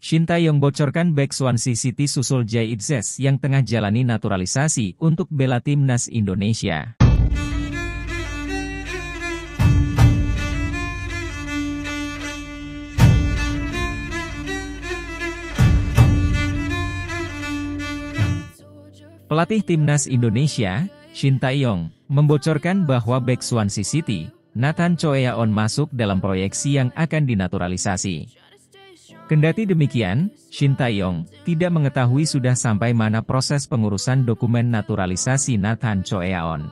Shin Tae-yong bocorkan bek Swansea City susul Jay Itzes yang tengah jalani naturalisasi untuk bela timnas Indonesia. Pelatih timnas Indonesia, Shin Tae-yong, membocorkan bahwa bek Swansea City, Nathan Choeaon masuk dalam proyeksi yang akan dinaturalisasi. Kendati demikian, Shin Tae-yong tidak mengetahui sudah sampai mana proses pengurusan dokumen naturalisasi Nathan Choeaon.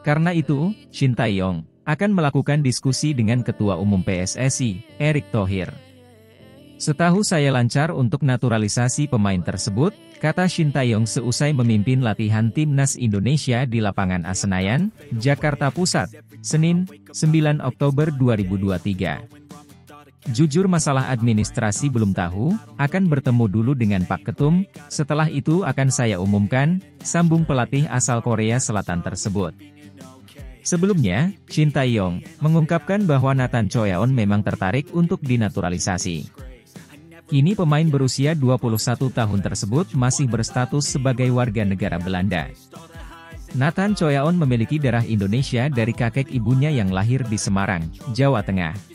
Karena itu, Shin Tae-yong akan melakukan diskusi dengan Ketua Umum PSSI, Erick Thohir. Setahu saya lancar untuk naturalisasi pemain tersebut, kata Shin Tae-yong seusai memimpin latihan timnas Indonesia di lapangan Senayan, Jakarta Pusat, Senin, 9 Oktober 2023. Jujur masalah administrasi belum tahu, akan bertemu dulu dengan Pak Ketum, setelah itu akan saya umumkan, sambung pelatih asal Korea Selatan tersebut. Sebelumnya, Shin Tae-yong mengungkapkan bahwa Nathan Choeaon memang tertarik untuk dinaturalisasi. Kini pemain berusia 21 tahun tersebut masih berstatus sebagai warga negara Belanda. Nathan Choeaon memiliki darah Indonesia dari kakek ibunya yang lahir di Semarang, Jawa Tengah.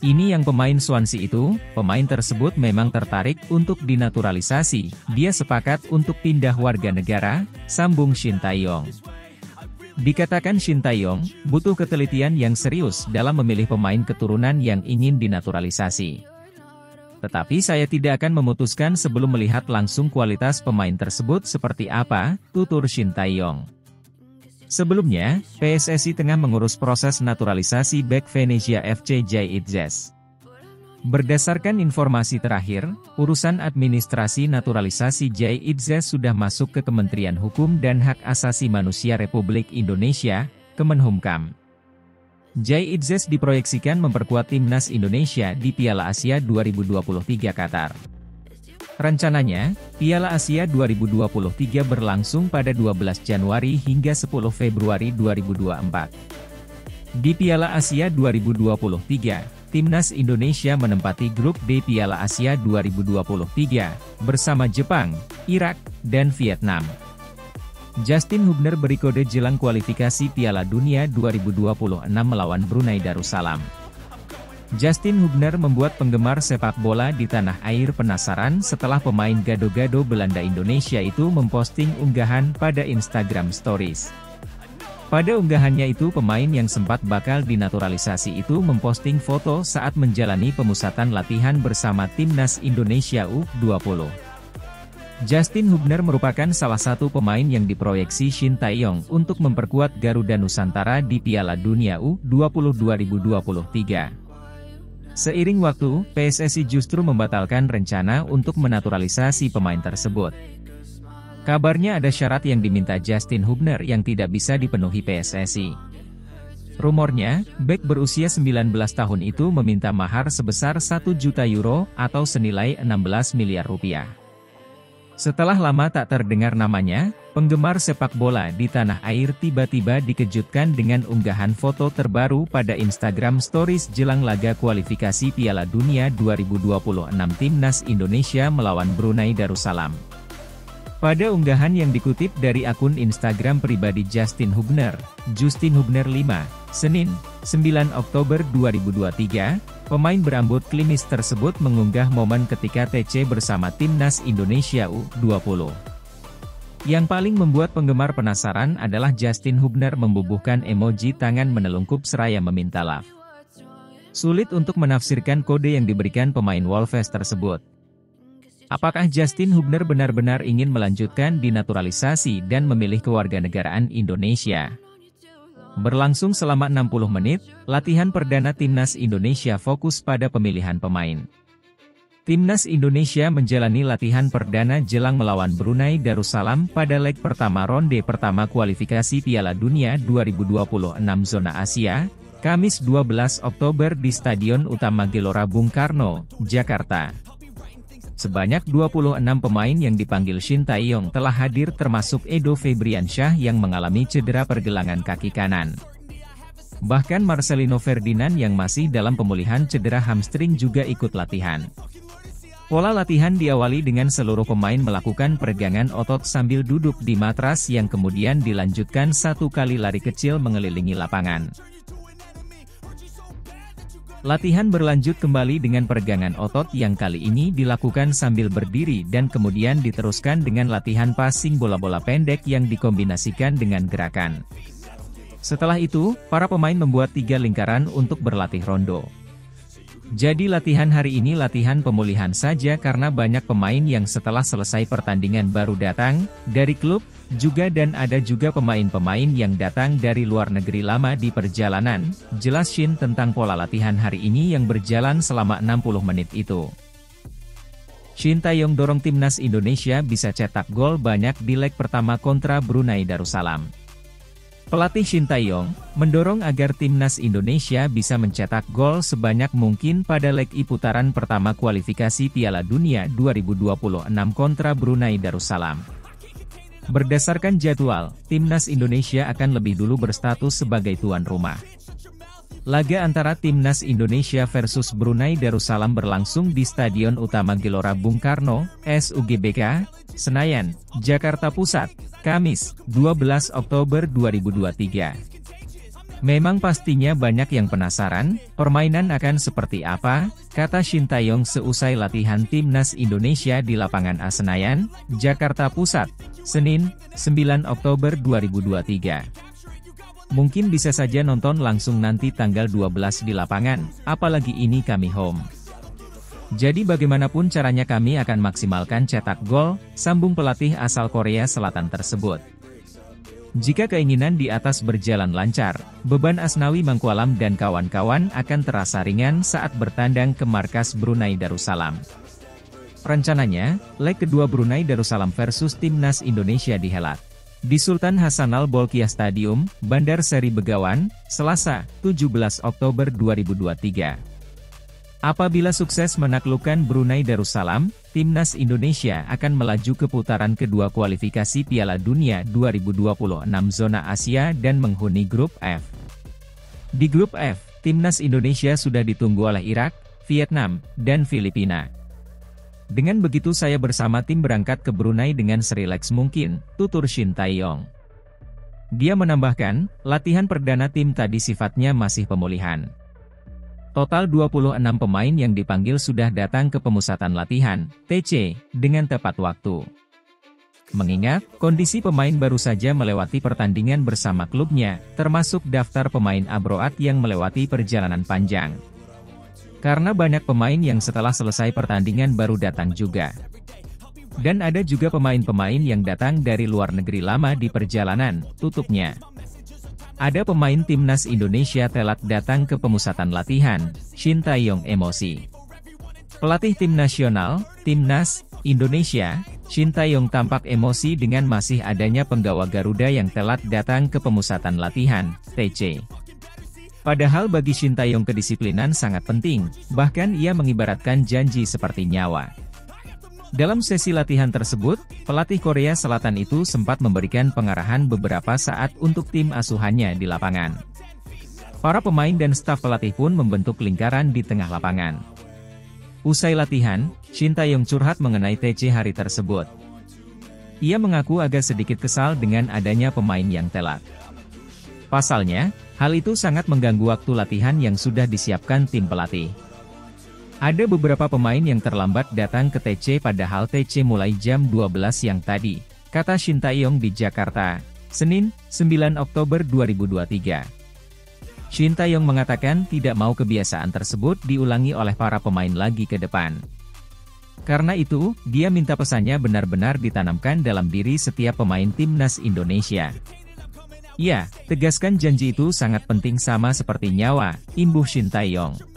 Ini yang pemain Swansea itu, pemain tersebut memang tertarik untuk dinaturalisasi, dia sepakat untuk pindah warga negara, sambung Shin Tae-yong. Dikatakan Shin Tae-yong, butuh ketelitian yang serius dalam memilih pemain keturunan yang ingin dinaturalisasi. Tetapi saya tidak akan memutuskan sebelum melihat langsung kualitas pemain tersebut seperti apa, tutur Shin Tae-yong. Sebelumnya, PSSI tengah mengurus proses naturalisasi bek Venezia FC Jay Itzes. Berdasarkan informasi terakhir, urusan administrasi naturalisasi Jay Itzes sudah masuk ke Kementerian Hukum dan Hak Asasi Manusia Republik Indonesia, Kemenhumkam. Jay Itzes diproyeksikan memperkuat timnas Indonesia di Piala Asia 2023 Qatar. Rencananya, Piala Asia 2023 berlangsung pada 12 Januari hingga 10 Februari 2024. Di Piala Asia 2023, timnas Indonesia menempati grup D Piala Asia 2023, bersama Jepang, Irak, dan Vietnam. Justin Hubner beri kode jelang kualifikasi Piala Dunia 2026 melawan Brunei Darussalam. Justin Hubner membuat penggemar sepak bola di tanah air penasaran setelah pemain gado-gado Belanda Indonesia itu memposting unggahan pada Instagram Stories. Pada unggahannya itu pemain yang sempat bakal dinaturalisasi itu memposting foto saat menjalani pemusatan latihan bersama timnas Indonesia U20. Justin Hubner merupakan salah satu pemain yang diproyeksi Shin Tae-yong untuk memperkuat Garuda Nusantara di Piala Dunia U20 2023. Seiring waktu, PSSI justru membatalkan rencana untuk menaturalisasi pemain tersebut. Kabarnya ada syarat yang diminta Justin Hubner yang tidak bisa dipenuhi PSSI. Rumornya, bek berusia 19 tahun itu meminta mahar sebesar 1 juta euro atau senilai 16 miliar rupiah. Setelah lama tak terdengar namanya, penggemar sepak bola di tanah air tiba-tiba dikejutkan dengan unggahan foto terbaru pada Instagram Stories jelang laga kualifikasi Piala Dunia 2026 Timnas Indonesia melawan Brunei Darussalam. Pada unggahan yang dikutip dari akun Instagram pribadi Justin Hubner 5, Senin, 9 Oktober 2023, pemain berambut klimis tersebut mengunggah momen ketika TC bersama timnas Indonesia U20. Yang paling membuat penggemar penasaran adalah Justin Hubner membubuhkan emoji tangan menelungkup seraya meminta maaf. Sulit untuk menafsirkan kode yang diberikan pemain Wolves tersebut. Apakah Justin Hubner benar-benar ingin melanjutkan dinaturalisasi dan memilih kewarganegaraan Indonesia? Berlangsung selama 60 menit, latihan perdana timnas Indonesia fokus pada pemilihan pemain. Timnas Indonesia menjalani latihan perdana jelang melawan Brunei Darussalam pada leg pertama ronde pertama kualifikasi Piala Dunia 2026 Zona Asia, Kamis 12 Oktober di Stadion Utama Gelora Bung Karno, Jakarta. Sebanyak 26 pemain yang dipanggil Shin Tae-yong telah hadir termasuk Edo Febriansyah yang mengalami cedera pergelangan kaki kanan. Bahkan Marcelino Ferdinand yang masih dalam pemulihan cedera hamstring juga ikut latihan. Pola latihan diawali dengan seluruh pemain melakukan peregangan otot sambil duduk di matras yang kemudian dilanjutkan 1 kali lari kecil mengelilingi lapangan. Latihan berlanjut kembali dengan peregangan otot yang kali ini dilakukan sambil berdiri dan kemudian diteruskan dengan latihan passing bola-bola pendek yang dikombinasikan dengan gerakan. Setelah itu, para pemain membuat 3 lingkaran untuk berlatih rondo. Jadi latihan hari ini latihan pemulihan saja karena banyak pemain yang setelah selesai pertandingan baru datang, dari klub, juga dan ada juga pemain-pemain yang datang dari luar negeri lama di perjalanan, jelas Shin tentang pola latihan hari ini yang berjalan selama 60 menit itu. Shin Tae-yong dorong timnas Indonesia bisa cetak gol banyak di leg pertama kontra Brunei Darussalam. Pelatih Shin Tae-yong mendorong agar timnas Indonesia bisa mencetak gol sebanyak mungkin pada leg I putaran pertama kualifikasi Piala Dunia 2026 kontra Brunei Darussalam. Berdasarkan jadwal, timnas Indonesia akan lebih dulu berstatus sebagai tuan rumah. Laga antara timnas Indonesia versus Brunei Darussalam berlangsung di Stadion Utama Gelora Bung Karno, SUGBK, Senayan, Jakarta Pusat, Kamis, 12 Oktober 2023. Memang pastinya banyak yang penasaran, permainan akan seperti apa, kata Shin Tae-yong seusai latihan timnas Indonesia di lapangan A Senayan, Jakarta Pusat, Senin, 9 Oktober 2023. Mungkin bisa saja nonton langsung nanti tanggal 12 di lapangan, apalagi ini kami home. Jadi bagaimanapun caranya kami akan maksimalkan cetak gol, sambung pelatih asal Korea Selatan tersebut. Jika keinginan di atas berjalan lancar, beban Asnawi Mangkualam dan kawan-kawan akan terasa ringan saat bertandang ke markas Brunei Darussalam. Rencananya, leg kedua Brunei Darussalam versus timnas Indonesia dihelat di Sultan Hasanal Bolkiah Stadium, Bandar Seri Begawan, Selasa, 17 Oktober 2023. Apabila sukses menaklukkan Brunei Darussalam, timnas Indonesia akan melaju ke putaran kedua kualifikasi Piala Dunia 2026 zona Asia dan menghuni grup F. Di grup F, timnas Indonesia sudah ditunggu oleh Irak, Vietnam, dan Filipina. Dengan begitu saya bersama tim berangkat ke Brunei dengan serileks mungkin, tutur Shin Tae-yong. Dia menambahkan, latihan perdana tim tadi sifatnya masih pemulihan. Total 26 pemain yang dipanggil sudah datang ke pemusatan latihan, TC, dengan tepat waktu. Mengingat, kondisi pemain baru saja melewati pertandingan bersama klubnya, termasuk daftar pemain abroad yang melewati perjalanan panjang. Karena banyak pemain yang setelah selesai pertandingan baru datang juga. Dan ada juga pemain-pemain yang datang dari luar negeri lama di perjalanan, tutupnya. Ada pemain timnas Indonesia telat datang ke pemusatan latihan, Shin Tae-yong emosi. Pelatih tim nasional, Timnas Indonesia, Shin Tae-yong tampak emosi dengan masih adanya penggawa Garuda yang telat datang ke pemusatan latihan, TC. Padahal bagi Shin Tae-yong kedisiplinan sangat penting, bahkan ia mengibaratkan janji seperti nyawa. Dalam sesi latihan tersebut, pelatih Korea Selatan itu sempat memberikan pengarahan beberapa saat untuk tim asuhannya di lapangan. Para pemain dan staf pelatih pun membentuk lingkaran di tengah lapangan. Usai latihan, Shin Tae-yong curhat mengenai TC hari tersebut. Ia mengaku agak sedikit kesal dengan adanya pemain yang telat. Pasalnya, hal itu sangat mengganggu waktu latihan yang sudah disiapkan tim pelatih. Ada beberapa pemain yang terlambat datang ke TC padahal TC mulai jam 12 siang tadi, kata Shin Tae-yong di Jakarta, Senin, 9 Oktober 2023. Shin Tae-yong mengatakan tidak mau kebiasaan tersebut diulangi oleh para pemain lagi ke depan. Karena itu, dia minta pesannya benar-benar ditanamkan dalam diri setiap pemain timnas Indonesia. Ya, tegaskan janji itu sangat penting sama seperti nyawa, imbuh Shin Tae-yong.